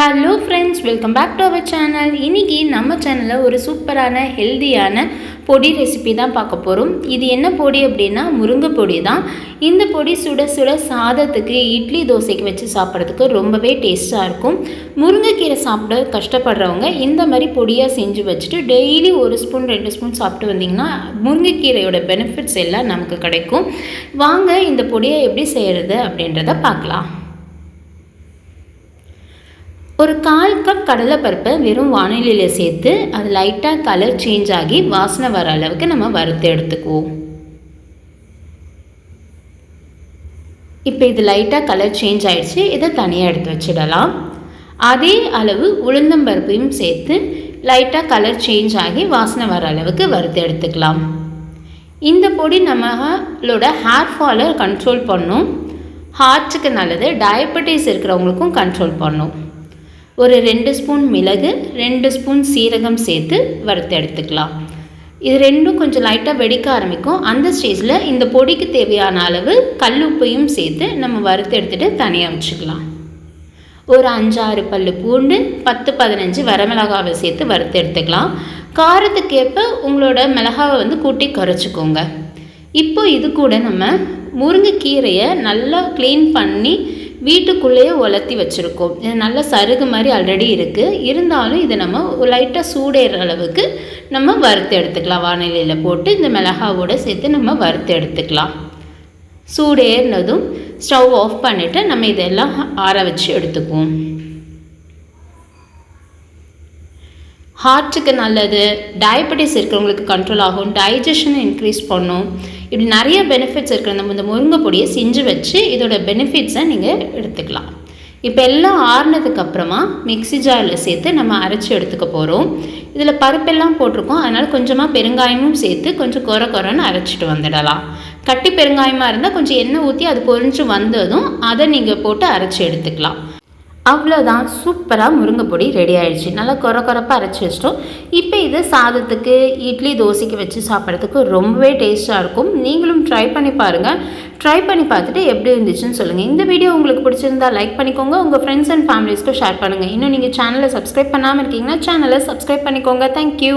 Hello friends, welcome back to our channel. இன்றைக்கி நம்ம சேனலில் ஒரு சூப்பரான ஹெல்தியான பொடி ரெசிபி தான் பார்க்க போகிறோம். இது என்ன பொடி அப்படின்னா முருங்கை பொடி தான். இந்த பொடி சுட சுட சாதத்துக்கு, இட்லி, தோசைக்கு வச்சு சாப்பிட்றதுக்கு ரொம்பவே டேஸ்ட்டாக இருக்கும். முருங்கைக்கீரை சாப்பிட கஷ்டப்படுறவங்க இந்த மாதிரி பொடியாக செஞ்சு வச்சுட்டு டெய்லி 1 ஸ்பூன் 2 ஸ்பூன் சாப்பிட்டு வந்திங்கன்னா முருங்கைக்கீரையோட பெனிஃபிட்ஸ் எல்லாம் நமக்கு கிடைக்கும். வாங்க இந்த பொடியை எப்படி செய்கிறது அப்படின்றத பார்க்கலாம். ஒரு 1/4 கப் கடலைப்பருப்பை வெறும் வானிலையில் சேர்த்து அது லைட்டாக கலர் சேஞ்ச் ஆகி வாசனை வர அளவுக்கு நம்ம வறுத்து எடுத்துக்குவோம். இப்போ இது லைட்டாக கலர் சேஞ்ச் ஆகிடுச்சு. இதை தனியாக எடுத்து வச்சிடலாம். அதே அளவு உளுந்தம்பருப்பையும் சேர்த்து லைட்டாக கலர் சேஞ்ச் ஆகி வாசனை வர அளவுக்கு வறுத்து எடுத்துக்கலாம். இந்த பொடி நம்மளோட ஹேர் ஃபாலை கண்ட்ரோல் பண்ணும், ஹார்ட்டுக்கு நல்லது, டயபெட்டிஸ் இருக்கிறவங்களுக்கும் கண்ட்ரோல் பண்ணும். ஒரு 2 ஸ்பூன் மிளகு, 2 ஸ்பூன் சீரகம் சேர்த்து வறுத்து எடுத்துக்கலாம். இது ரெண்டும் கொஞ்சம் லைட்டாக வெடிக்க ஆரம்பிக்கும். அந்த ஸ்டேஜில் இந்த பொடிக்கு தேவையான அளவு கல்லுப்பையும் சேர்த்து நம்ம வறுத்து எடுத்துகிட்டு தனியாக வச்சுக்கலாம். ஒரு 5-6 பல்லு பூண்டு, 10-15 வரமிளகாவை சேர்த்து வறுத்து எடுத்துக்கலாம். காரத்துக்கேற்ப உங்களோட மிளகாவை கூட்டி குறைச்சிக்கோங்க. இப்போ இது கூட நம்ம முருங்கைக்கீரையை நல்லா க்ளீன் பண்ணி வீட்டுக்குள்ளேயே உலர்த்தி வச்சுருக்கோம். இது நல்ல சருகு மாதிரி ஆல்ரெடி இருக்குது. இருந்தாலும் இதை நம்ம லைட்டாக சூடேற அளவுக்கு நம்ம வறுத்து எடுத்துக்கலாம். வானிலையில் போட்டு இந்த மிளகாவோடு சேர்த்து நம்ம வறுத்து எடுத்துக்கலாம். சூடேறினதும் ஸ்டவ் ஆஃப் பண்ணிவிட்டு நம்ம இதெல்லாம் ஆற வச்சு எடுத்துக்குவோம். ஹார்ட்டுக்கு நல்லது, டயபெட்டிஸ் இருக்கிறவங்களுக்கு கண்ட்ரோல் ஆகும், டைஜஷனை இன்க்ரீஸ் பண்ணும். இப்படி நிறைய பெனிஃபிட்ஸ் இருக்கிற நம்ம இந்த முருங்கை பொடியை செஞ்சு வச்சு இதோட பெனிஃபிட்ஸை நீங்கள் எடுத்துக்கலாம். இப்போ எல்லாம் ஆறுனதுக்கப்புறமா மிக்ஸி ஜாரில் சேர்த்து நம்ம அரைச்சி எடுத்துக்க போகிறோம். இதில் பருப்பெல்லாம் போட்டிருக்கோம், அதனால் கொஞ்சமாக பெருங்காயமும் சேர்த்து கொஞ்சம் குறைன்னு அரைச்சிட்டு வந்துடலாம். கட்டி பெருங்காயமாக இருந்தால் கொஞ்சம் எண்ணெய் ஊற்றி அது பொரிஞ்சு வந்ததும் அதை நீங்கள் போட்டு அரைச்சி எடுத்துக்கலாம். அவ்வளோதான், சூப்பராக முருங்கை பொடி ரெடி ஆகிடுச்சு. நல்லா குறைப்பாக அரைச்சி வச்சிட்டோம். இப்போ இது சாதத்துக்கு, இட்லி, தோசைக்கு வச்சு சாப்பிட்றதுக்கு ரொம்பவே டேஸ்ட்டாக இருக்கும். நீங்களும் ட்ரை பண்ணி பாருங்கள். ட்ரை பண்ணி பார்த்துட்டு எப்படி இருந்துச்சுன்னு சொல்லுங்கள். இந்த வீடியோ உங்களுக்கு பிடிச்சிருந்தா லைக் பண்ணிக்கோங்க, உங்கள் ஃப்ரெண்ட்ஸ் அண்ட் ஃபேமிலிஸ்க்கு ஷேர் பண்ணுங்கள். இன்னும் நீங்கள் சேனலை சப்ஸ்கிரைப் பண்ணாமல் இருக்கீங்கன்னா சேனலை சப்ஸ்கிரைப் பண்ணிக்கோங்க. தேங்க்யூ.